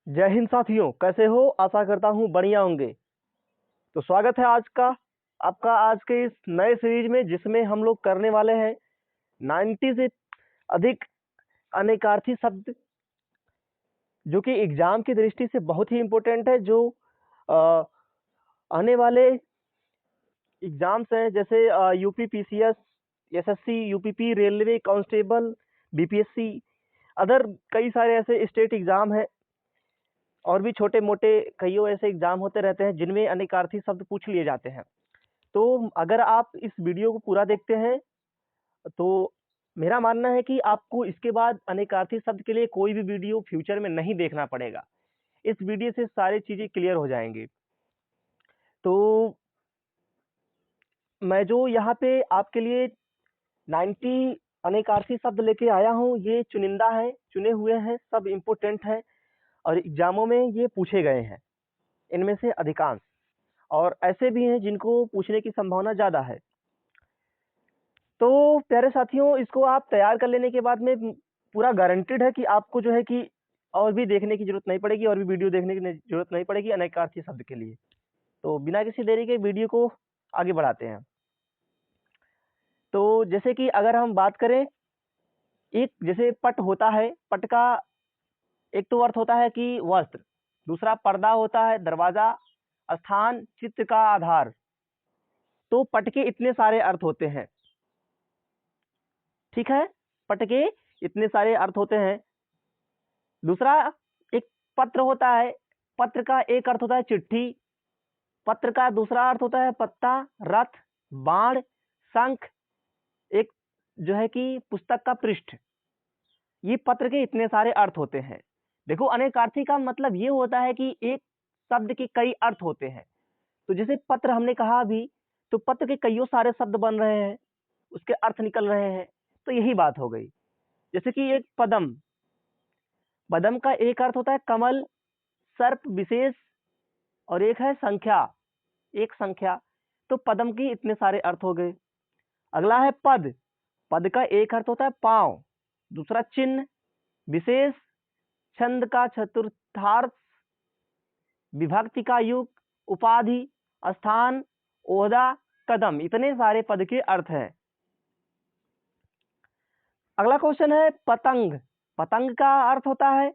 जय हिंद साथियों, कैसे हो? आशा करता हूँ बढ़िया होंगे। तो स्वागत है आपका आज के इस नए सीरीज में, जिसमें हम लोग करने वाले हैं 90 से अधिक अनेकार्थी शब्द, जो कि एग्जाम की दृष्टि से बहुत ही इम्पोर्टेंट है। जो अ, आने वाले एग्जाम्स हैं, जैसे UP PCS, SSC, UPP, railway constable, BPSC, other कई सारे ऐसे स्टेट एग्जाम हैं, और भी छोटे मोटे कईयों ऐसे एग्जाम होते रहते हैं जिनमें अनेकार्थी शब्द पूछ लिए जाते हैं। तो अगर आप इस वीडियो को पूरा देखते हैं तो मेरा मानना है कि आपको इसके बाद अनेकार्थी शब्द के लिए कोई भी वीडियो फ्यूचर में नहीं देखना पड़ेगा। इस वीडियो से सारी चीजें क्लियर हो जाएंगी। तो मैं जो यहाँ पे आपके लिए 90 अनेकार्थी शब्द लेके आया हूँ, ये चुनिंदा है, चुने हुए हैं, सब इम्पोर्टेंट हैं और एग्जामों में ये पूछे गए हैं इनमें से अधिकांश, और ऐसे भी हैं जिनको पूछने की संभावना ज़्यादा है। तो प्यारे साथियों, इसको आप तैयार कर लेने के बाद में पूरा गारंटेड है कि आपको जो है कि और भी देखने की जरूरत नहीं पड़ेगी, और भी वीडियो देखने की जरूरत नहीं पड़ेगी अनेकार्थी शब्द के लिए। तो बिना किसी देरी के वीडियो को आगे बढ़ाते हैं। तो जैसे कि अगर हम बात करें, एक जैसे पट होता है, पट का एक तो अर्थ होता है कि वस्त्र, दूसरा पर्दा होता है, दरवाजा, स्थान, चित्र का आधार। तो पट के इतने सारे अर्थ होते हैं, ठीक है, पट के इतने सारे अर्थ होते हैं। दूसरा, एक पत्र होता है, पत्र का एक अर्थ होता है चिट्ठी, पत्र का दूसरा अर्थ होता है पत्ता, रथ, बाण, शंख, एक जो है कि पुस्तक का पृष्ठ। ये पत्र के इतने सारे अर्थ होते हैं। देखो, अनेकार्थी का मतलब ये होता है कि एक शब्द के कई अर्थ होते हैं। तो जैसे पत्र हमने कहा अभी, तो पत्र के कईयों सारे शब्द बन रहे हैं, उसके अर्थ निकल रहे हैं। तो यही बात हो गई। जैसे कि एक पदम, पदम का एक अर्थ होता है कमल, सर्प, विशेष, और एक है संख्या, एक संख्या। तो पदम की इतने सारे अर्थ हो गए। अगला है पद, पद का एक अर्थ होता है पांव, दूसरा चिन्ह, विशेष, छंद का चतुर्थार्थ, विभक्ति का युग, उपाधि, स्थान, ओहदा, कदम। इतने सारे पद के अर्थ हैं। अगला क्वेश्चन है पतंग, पतंग का अर्थ होता है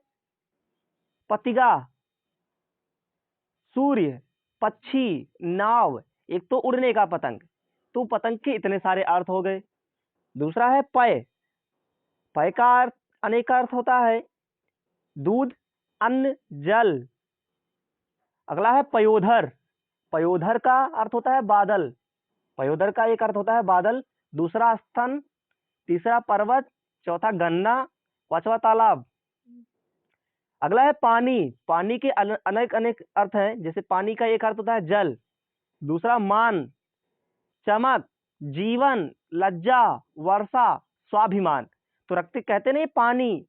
पतिगा, सूर्य, पक्षी, नाव, एक तो उड़ने का पतंग। तो पतंग के इतने सारे अर्थ हो गए। दूसरा है पय, पय का अर्थ अनेक अर्थ होता है, दूध, अन्न, जल। अगला है पयोधर, पयोधर का अर्थ होता है बादल, पयोधर का एक अर्थ होता है बादल, दूसरा स्तन, तीसरा पर्वत, चौथा गन्ना, पांचवा तालाब। अगला है पानी, पानी के अनेक अनेक अर्थ हैं। जैसे पानी का एक अर्थ होता है जल, दूसरा मान, चमक, जीवन, लज्जा, वर्षा, स्वाभिमान। तो रखते कहते नहीं पानी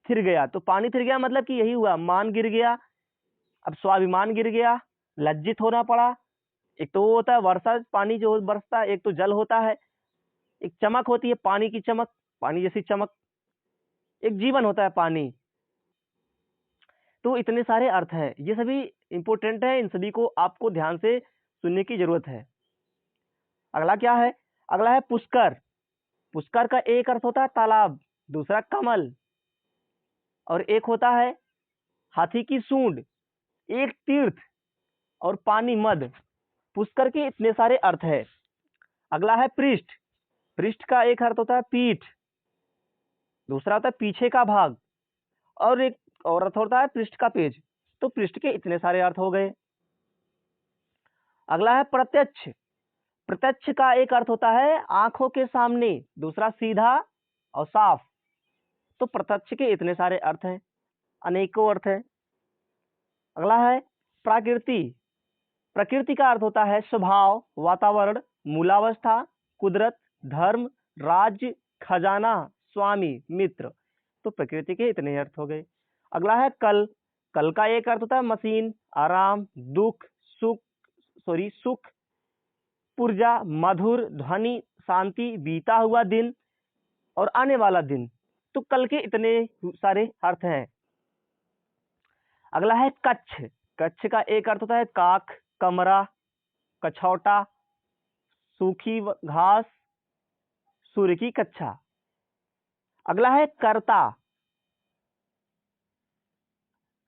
थिर गया, तो पानी थिर गया मतलब कि यही हुआ, मान गिर गया, अब स्वाभिमान गिर गया, लज्जित होना पड़ा। एक तो वो होता है वर्षा, पानी जो बरसता है, एक तो जल होता है, एक चमक होती है पानी की चमक, पानी जैसी चमक, एक जीवन होता है पानी। तो इतने सारे अर्थ हैं, ये सभी इंपोर्टेंट है, इन सभी को आपको ध्यान से सुनने की जरूरत है। अगला क्या है? अगला है पुष्कर, पुष्कर का एक अर्थ होता है तालाब, दूसरा कमल, और एक होता है हाथी की सूंड, एक तीर्थ, और पानी मद। पुष्कर के इतने सारे अर्थ है। अगला है पृष्ठ, पृष्ठ का एक अर्थ होता है पीठ, दूसरा होता है पीछे का भाग, और एक और अर्थ होता है पृष्ठ का पेज। तो पृष्ठ के इतने सारे अर्थ हो गए। अगला है प्रत्यक्ष, प्रत्यक्ष का एक अर्थ होता है आंखों के सामने, दूसरा सीधा और साफ। तो प्रत्यक्ष के इतने सारे अर्थ हैं, अनेकों अर्थ है। अगला है प्रकृति, प्रकृति का अर्थ होता है स्वभाव, वातावरण, मूलावस्था, कुदरत, धर्म, राज्य, खजाना, स्वामी, मित्र। तो प्रकृति के इतने अर्थ हो गए। अगला है कल, कल का एक अर्थ होता है मशीन, आराम, दुख, सुख, पुर्जा, मधुर, ध्वनि, शांति, बीता हुआ दिन, और आने वाला दिन। तो कल के इतने सारे अर्थ हैं। अगला है कच्छ। कच्छ का एक अर्थ होता है काख, कमरा, कछौटा, सूखी घास, सूर्य की कच्छा। अगला है कर्ता,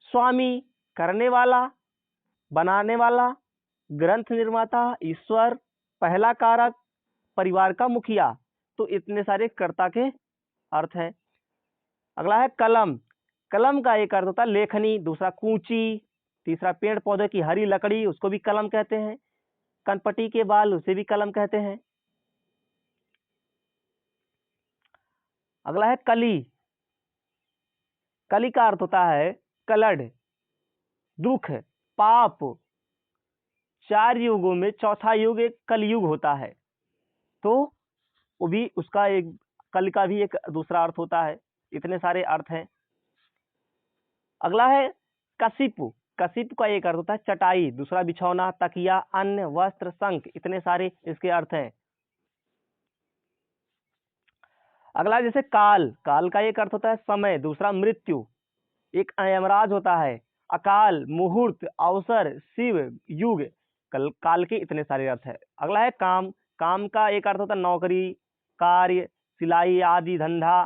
स्वामी, करने वाला, बनाने वाला, ग्रंथ निर्माता, ईश्वर, पहला कारक, परिवार का मुखिया। तो इतने सारे कर्ता के अर्थ हैं। अगला है कलम। कलम का एक अर्थ होता है लेखनी, दूसरा कूंची, तीसरा पेड़ पौधे की हरी लकड़ी, उसको भी कलम कहते हैं। कनपटी के बाल, उसे भी कलम कहते हैं। अगला है कली। कली का अर्थ होता है कलड, दुख, पाप। 4 युगों में चौथा युग एक कलयुग होता है, तो वो भी उसका एक कल का भी एक दूसरा अर्थ होता है। इतने सारे अर्थ हैं। अगला है कशिप। कशिप का एक अर्थ होता है चटाई, दूसरा बिछौना, तकिया, अन्न, वस्त्र, शंख। इतने सारे इसके अर्थ हैं। अगला जैसे काल। काल का एक अर्थ होता है समय, दूसरा मृत्यु, एक यमराज होता है। अकाल, मुहूर्त, अवसर, शिव, युग। काल के इतने सारे अर्थ है। अगला है काम। काम का एक अर्थ होता है नौकरी, कार्य, सिलाई आदि धंधा,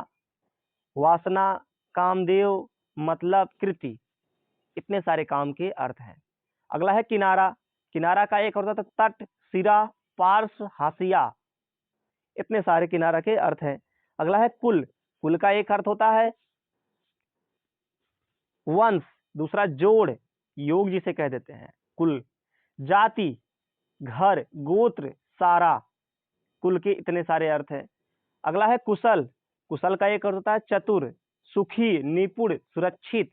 वासना, कामदेव, मतलब, कृति। इतने सारे काम के अर्थ हैं। अगला है किनारा। किनारा का एक अर्थ होता है तट, सिरा, पार्श्व, हाशिया। इतने सारे किनारा के अर्थ हैं। अगला है कुल। कुल का एक अर्थ होता है वंश, दूसरा जोड़, योग जिसे कह देते हैं कुल। जाति, घर, गोत्र, सारा। कुल के इतने सारे अर्थ हैं। अगला है कुशल। कुशल का एक अर्थ होता है चतुर, सुखी, निपुण, सुरक्षित,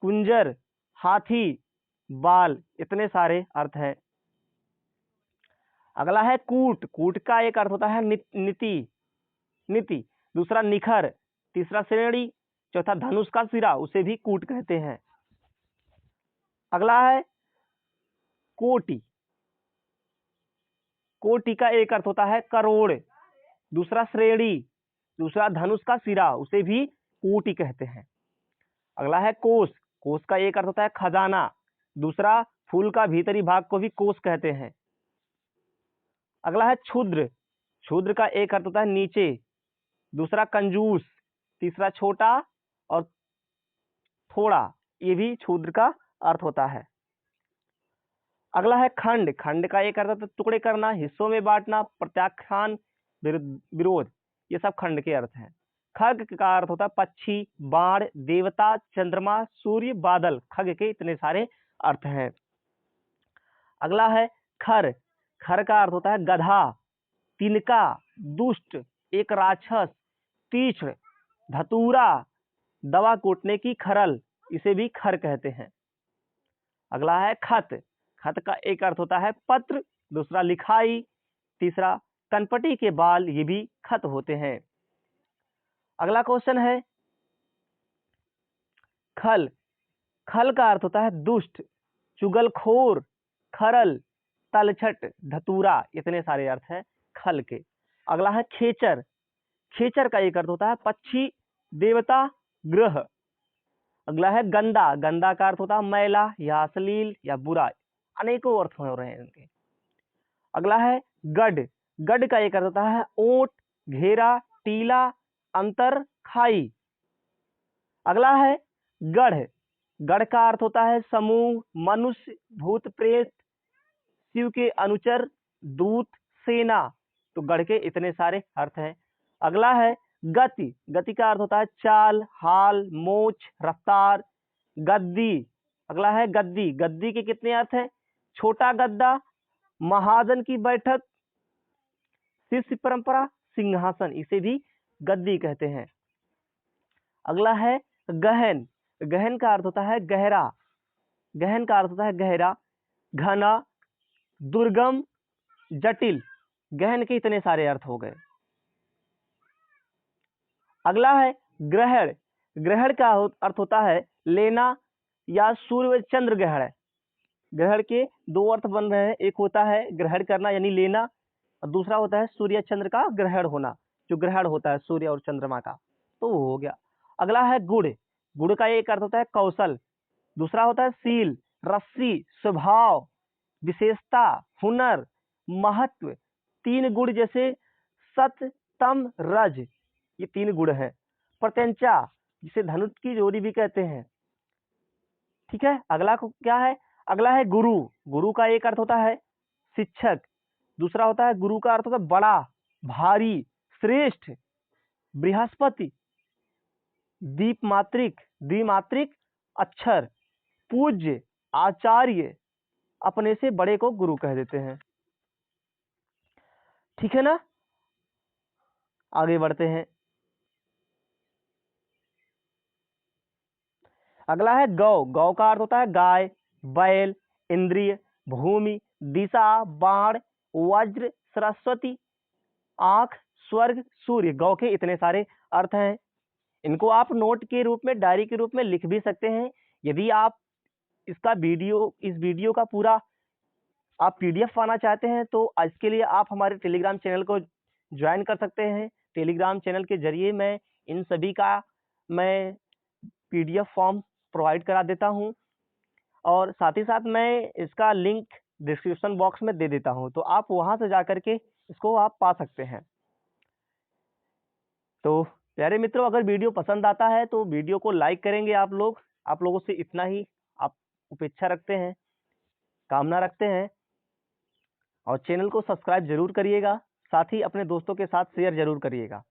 कुंजर, हाथी, बाल। इतने सारे अर्थ हैं। अगला है कूट। कूट का एक अर्थ होता है नीति, नीति, दूसरा निखर, तीसरा श्रेणी, चौथा धनुष का सिरा, उसे भी कूट कहते हैं। अगला है कोटि। कोटि का एक अर्थ होता है करोड़, दूसरा श्रेणी, दूसरा धनुष का सिरा, उसे भी कोटि कहते हैं। अगला है कोष। कोष का एक अर्थ होता है खजाना, दूसरा फूल का भीतरी भाग को भी कोष कहते हैं। अगला है क्षुद्र। क्षुद्र का एक अर्थ होता है नीचे, दूसरा कंजूस, तीसरा छोटा और थोड़ा, ये भी क्षुद्र का अर्थ होता है। अगला है खंड। खंड का एक अर्थ होता है टुकड़े करना, हिस्सों में बांटना, प्रत्याख्यान, विरोध। ये सब खंड के अर्थ हैं। खग का अर्थ होता है पक्षी, बाण, देवता, चंद्रमा, सूर्य, बादल। खग के इतने सारे अर्थ हैं। अगला है खर। खर का अर्थ होता है गधा, तिनका, दुष्ट, एक राक्षस, तीक्ष्ण, धतूरा, दवा कूटने की खरल, इसे भी खर कहते हैं। अगला है खत। खत का एक अर्थ होता है पत्र, दूसरा लिखाई, तीसरा कनपटी के बाल, ये भी खत होते हैं। अगला क्वेश्चन है खल। खल का अर्थ होता है दुष्ट, चुगलखोर, खरल, तलछट, धतूरा। इतने सारे अर्थ हैं खल के। अगला है खेचर। खेचर का एक अर्थ होता है पक्षी, देवता, ग्रह। अगला है गंदा। गंदा का अर्थ होता है मैला या अश्लील या बुरा। अनेकों अर्थ हो रहे हैं इनके। अगला है गढ़। गढ़ का एक अर्थ होता है ऊंट, घेरा, टीला, अंतर, खाई। अगला है गढ़। गढ़ का अर्थ होता है समूह, मनुष्य, भूत प्रेत, शिव के अनुचर, दूत, सेना। तो गढ़ के इतने सारे अर्थ हैं। अगला है गति। गति का अर्थ होता है चाल, हाल, मोच, रफ्तार, गद्दी। अगला है गद्दी। गद्दी के कितने अर्थ हैं? छोटा गद्दा, महाजन की बैठक, शिष्य परंपरा, सिंहासन, इसे भी गद्दी कहते हैं। अगला है गहन। गहन का अर्थ होता है गहरा। गहन का अर्थ होता है गहरा, घना, दुर्गम, जटिल। गहन के इतने सारे अर्थ हो गए। अगला है ग्रहण। ग्रहण का अर्थ होता है लेना या सूर्य चंद्र ग्रहण। ग्रहण के दो अर्थ बन रहे हैं, एक होता है ग्रहण करना यानी लेना, और दूसरा होता है सूर्य चंद्र का ग्रहण होना, जो ग्रहण होता है सूर्य और चंद्रमा का, तो वो हो गया। अगला है गुड़। गुड़ का एक अर्थ होता है कौशल, दूसरा होता है शील, रस्सी, स्वभाव, विशेषता, हुनर, महत्व, 3 गुण जैसे सत्य, तम, रज, ये 3 गुण हैं। प्रत्यंचा, जिसे धनुष की जोड़ी भी कहते हैं। ठीक है, अगला क्या है? अगला है गुरु। गुरु का एक अर्थ होता है शिक्षक, दूसरा होता है गुरु का अर्थ होता है बड़ा, भारी, श्रेष्ठ, बृहस्पति, दीपमात्रिक, द्विमात्रिक, अक्षर, पूज्य, आचार्य, अपने से बड़े को गुरु कह देते हैं। ठीक है ना, आगे बढ़ते हैं। अगला है गौ। गौ का अर्थ होता है गाय, बैल, इंद्रिय, भूमि, दिशा, बाण, वज्र, सरस्वती, आंख, स्वर्ग, सूर्य। गौ के इतने सारे अर्थ हैं। इनको आप नोट के रूप में, डायरी के रूप में लिख भी सकते हैं। यदि आप इस वीडियो का पूरा आप पीडीएफ पाना चाहते हैं तो इसके लिए आप हमारे टेलीग्राम चैनल को ज्वाइन कर सकते हैं। टेलीग्राम चैनल के जरिए मैं इन सभी का मैं पीडीएफ फॉर्म प्रोवाइड करा देता हूं, और साथ ही साथ मैं इसका लिंक डिस्क्रिप्शन बॉक्स में दे देता हूं, तो आप वहां से जाकर के इसको आप पा सकते हैं। तो प्यारे मित्रों, अगर वीडियो पसंद आता है तो वीडियो को लाइक करेंगे आप लोग। आप लोगों से इतना ही आप अपेक्षा रखते हैं, कामना रखते हैं, और चैनल को सब्सक्राइब जरूर करिएगा, साथ ही अपने दोस्तों के साथ शेयर जरूर करिएगा।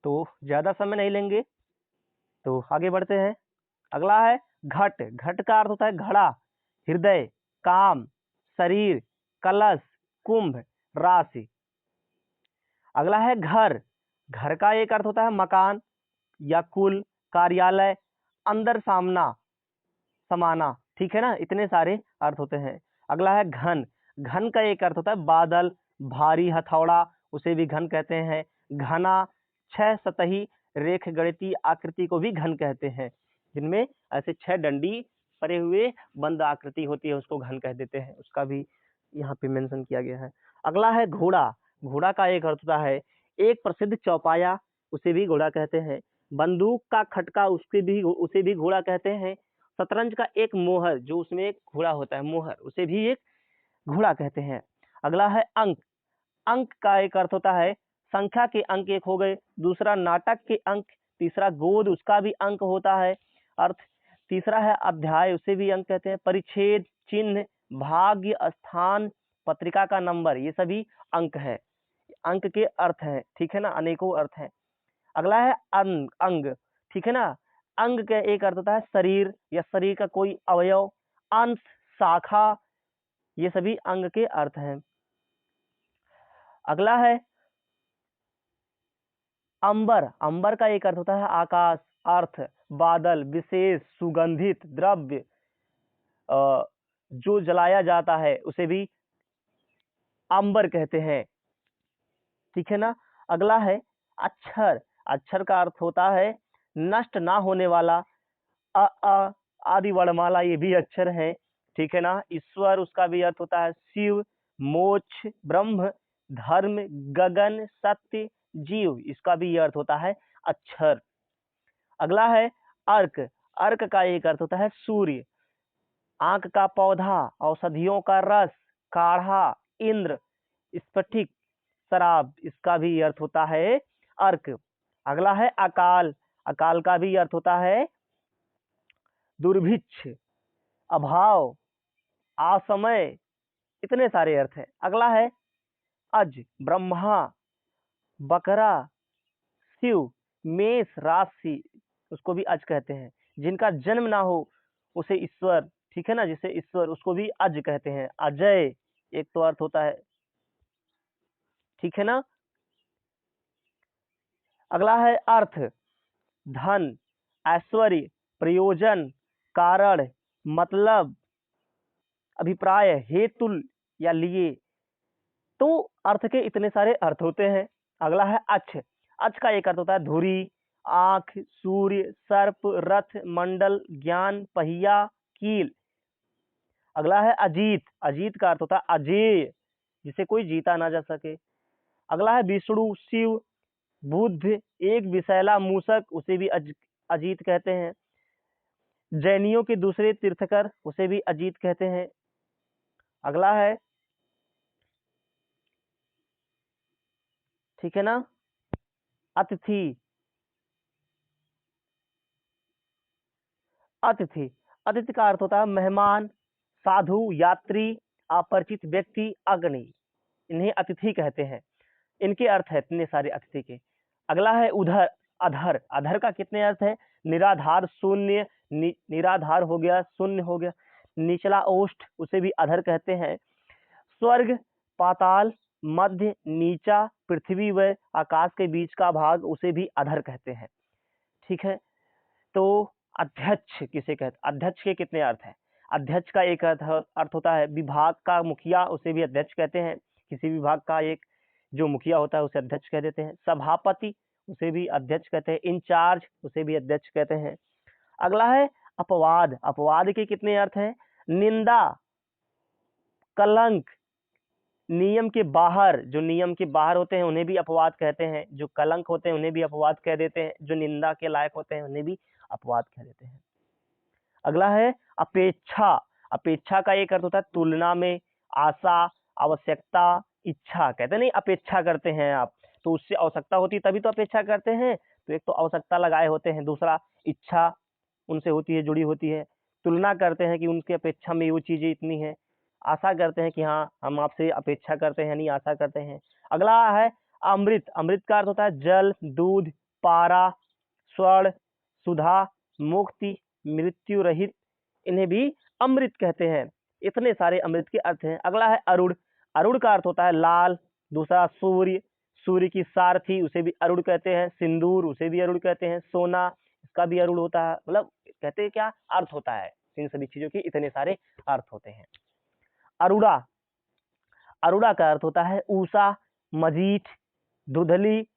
तो ज़्यादा समय नहीं लेंगे, तो आगे बढ़ते हैं। अगला है घट। घट का अर्थ होता है घड़ा, हृदय, काम, शरीर, कलश, कुंभ, राशि। अगला है घर। घर का एक अर्थ होता है मकान या कुल, कार्यालय, अंदर सामना, समाना। ठीक है ना, इतने सारे अर्थ होते हैं। अगला है घन। घन का एक अर्थ होता है बादल, भारी हथौड़ा, उसे भी घन कहते हैं। घना, 6 सतही रेख गणितीय आकृति को भी घन कहते हैं, जिनमें ऐसे 6 डंडी परे हुए बंद आकृति होती है, उसको घन कह देते हैं। उसका भी यहाँ पे मेंशन किया गया है। अगला है घोड़ा। घोड़ा का एक अर्थ होता है एक प्रसिद्ध चौपाया, उसे भी घोड़ा कहते हैं। बंदूक का खटका, उसे भी घोड़ा कहते हैं। शतरंज का एक मोहर, जो उसमें एक घोड़ा होता है मोहर, उसे भी एक घोड़ा कहते हैं। अगला है अंक। अंक का एक अर्थ होता है संख्या के अंक एक हो गए, दूसरा नाटक के अंक, तीसरा गोद, उसका भी अंक होता है अर्थ। तीसरा है अध्याय, उसे भी अंक कहते हैं। परिच्छेद, चिन्ह, भाग्य, स्थान, पत्रिका का नंबर, ये सभी अंक है, अंक के अर्थ हैं। ठीक है ना, अनेकों अर्थ हैं। अगला है अंग। अंग, ठीक है ना, अंग का एक अर्थ होता है शरीर या शरीर का कोई अवयव, अंश, शाखा, ये सभी अंग के अर्थ हैं। अगला है अंबर। अंबर का एक अर्थ होता है आकाश, अर्थ, बादल, विशेष, सुगंधित द्रव्य, जो जलाया जाता है उसे भी अंबर कहते हैं। ठीक है ना। अगला है अक्षर। अक्षर का अर्थ होता है नष्ट ना होने वाला, आदि वर्णमाला, ये भी अक्षर है। ठीक है ना। ईश्वर, उसका भी अर्थ होता है शिव, मोक्ष, ब्रह्म, धर्म, गगन, सत्य, जीव, इसका भी अर्थ होता है अक्षर। अगला है अर्क। अर्क का एक अर्थ होता है सूर्य, आंख का पौधा, औषधियों का रस, काढ़ा, इंद्र, स्फटिक, शराब, इसका भी अर्थ होता है अर्क। अगला है अकाल। अकाल का भी अर्थ होता है दुर्भिक्ष, अभाव, असमय, इतने सारे अर्थ है। अगला है अज। ब्रह्मा, बकरा, शिव, मेष राशि, उसको भी अज कहते हैं। जिनका जन्म ना हो उसे ईश्वर, ठीक है ना, जिसे ईश्वर, उसको भी अज कहते हैं। अजय एक तो अर्थ होता है। ठीक है ना। अगला है अर्थ। धन, ऐश्वर्य, प्रयोजन, कारण, मतलब, अभिप्राय, हेतु या लिए। तो अर्थ के इतने सारे अर्थ होते हैं। अगला है अक्ष। अक्ष का एक अर्थ होता है धुरी, आंख, सूर्य, सर्प, रथ, मंडल, ज्ञान, पहिया, कील। अगला है अजीत। अजीत का अर्थ होता है अजेय, जिसे कोई जीता ना जा सके। अगला है विष्णु, शिव, बुध, एक विषैला मूषक, उसे भी अजीत कहते हैं। जैनियों के दूसरे तीर्थकर, उसे भी अजीत कहते हैं। अगला है, ठीक है ना, अतिथि। अतिथि, अतिथि का अर्थ होता है मेहमान, साधु, यात्री, अपरिचित व्यक्ति, अग्नि, इन्हें अतिथि कहते हैं। इनके अर्थ है इतने सारे अतिथि के। अगला है उधर, अधर। अधर का कितने अर्थ है? निराधार, शून्य, निराधार हो गया, शून्य हो गया, निचला ओष्ठ, उसे भी अधर कहते हैं। स्वर्ग, पाताल, मध्य, नीचा, पृथ्वी व आकाश के बीच का भाग, उसे भी अधर कहते हैं। ठीक है, तो अध्यक्ष किसे कहते? अध्यक्ष के कितने अर्थ हैं? अध्यक्ष का एक अर्थ होता है विभाग का मुखिया, उसे भी अध्यक्ष कहते हैं। किसी विभाग का एक जो मुखिया होता है उसे अध्यक्ष कह देते हैं। सभापति, उसे भी अध्यक्ष कहते हैं। इंचार्ज, उसे भी अध्यक्ष कहते हैं। अगला है अपवाद। अपवाद के कितने अर्थ हैं? निंदा, कलंक, नियम के बाहर, जो नियम के बाहर होते हैं उन्हें भी अपवाद कहते हैं। जो कलंक होते हैं उन्हें भी अपवाद कह देते हैं। जो निंदा के लायक होते हैं उन्हें भी अपवाद कह देते हैं। अगला है अपेक्षा। अपेक्षा का एक अर्थ होता है तुलना में, आशा, आवश्यकता, इच्छा। कहते नहीं अपेक्षा करते हैं आप, तो उससे आवश्यकता होती है तभी तो अपेक्षा करते हैं। तो एक तो आवश्यकता लगाए होते हैं, दूसरा इच्छा उनसे होती है, जुड़ी होती है। तुलना करते हैं कि उनकी अपेक्षा में वो चीजें इतनी है। आशा करते हैं कि हाँ हम आपसे अपेक्षा करते हैं, नहीं आशा करते हैं। अगला है अमृत। अमृत का अर्थ होता है जल, दूध, पारा, स्वर्ण, सुधा, मुक्ति, मृत्यु रहित, इन्हें भी अमृत कहते हैं। इतने सारे अमृत के अर्थ हैं। अगला है अरुण। अरुण का अर्थ होता है लाल, दूसरा सूर्य, सूर्य की सारथी, उसे भी अरुण कहते हैं। सिंदूर, उसे भी अरुण कहते हैं। सोना, इसका भी अरुण होता है। मतलब कहते हैं क्या अर्थ होता है इन सभी चीजों के, इतने सारे अर्थ होते हैं। अरुड़ा, अरुड़ा का अर्थ होता है ऊषा, मजीठ, धुधली,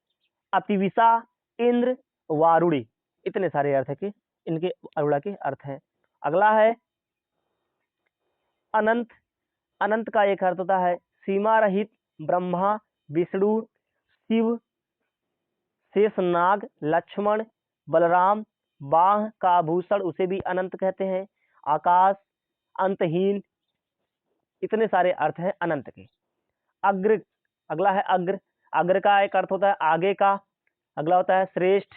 अतिविशा, इंद्र, वारुड़ी, इतने सारे अर्थ है कि इनके अरुड़ा के अर्थ हैं। अगला है अनंत। अनंत का एक अर्थ होता है सीमा रहित, ब्रह्मा, विष्णु, शिव, शेषनाग, लक्ष्मण, बलराम, बाह का आभूषण, उसे भी अनंत कहते हैं। आकाश, अंतहीन, इतने सारे अर्थ हैं अनंत के। अग्र, अगला है अग्र। अग्र का एक अर्थ होता है आगे का। अगला होता है श्रेष्ठ,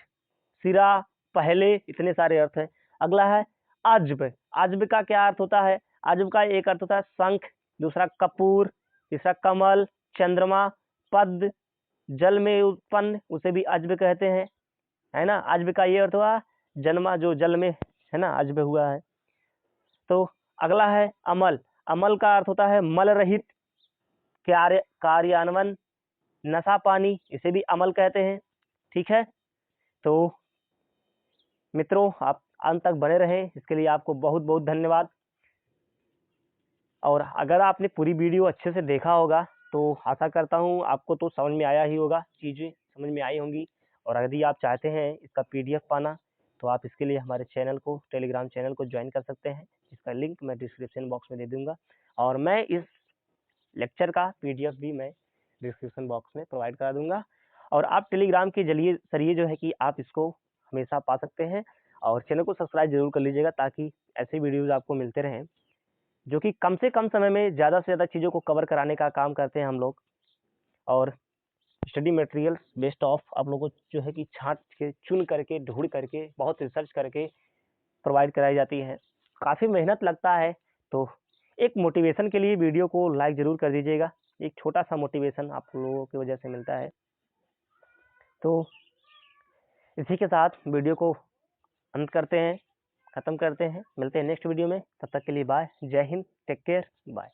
सिरा, पहले, इतने सारे अर्थ हैं। अगला है अजब। अजब का क्या अर्थ होता है? अजब का एक अर्थ होता है शंख, दूसरा कपूर, तीसरा कमल, चंद्रमा, पद्म, जल में उत्पन्न, उसे भी अजब कहते हैं, है ना। अजब का ये अर्थ हुआ जन्मा, जो जल में, है ना, अजब हुआ है। तो अगला है अमल। अमल का अर्थ होता है मल रहित, कार्यान्वयन, नशा पानी, इसे भी अमल कहते हैं। ठीक है, तो मित्रों आप अंत तक बने रहें, इसके लिए आपको बहुत बहुत धन्यवाद। और अगर आपने पूरी वीडियो अच्छे से देखा होगा तो आशा करता हूँ आपको तो समझ में आया ही होगा, चीज़ें समझ में आई होंगी। और यदि आप चाहते हैं इसका PDF पाना तो आप इसके लिए हमारे चैनल को, टेलीग्राम चैनल को ज्वाइन कर सकते हैं, जिसका लिंक मैं डिस्क्रिप्शन बॉक्स में दे दूंगा। और मैं इस लेक्चर का PDF भी मैं डिस्क्रिप्शन बॉक्स में प्रोवाइड करा दूंगा। और आप टेलीग्राम के जरिए जो है कि आप इसको हमेशा पा सकते हैं। और चैनल को सब्सक्राइब जरूर कर लीजिएगा ताकि ऐसे वीडियोज़ आपको मिलते रहें, जो कि कम से कम समय में ज़्यादा से ज़्यादा चीज़ों को कवर कराने का काम करते हैं हम लोग। और स्टडी मटेरियल्स बेस्ट ऑफ आप लोगों को जो है कि छांट के, चुन करके, ढूंढ करके, बहुत रिसर्च करके प्रोवाइड कराई जाती है। काफ़ी मेहनत लगता है, तो एक मोटिवेशन के लिए वीडियो को लाइक ज़रूर कर दीजिएगा। एक छोटा सा मोटिवेशन आप लोगों की वजह से मिलता है। तो इसी के साथ वीडियो को अंत करते हैं, ख़त्म करते हैं। मिलते हैं नेक्स्ट वीडियो में, तब तक के लिए बाय। जय हिंद, टेक केयर, बाय।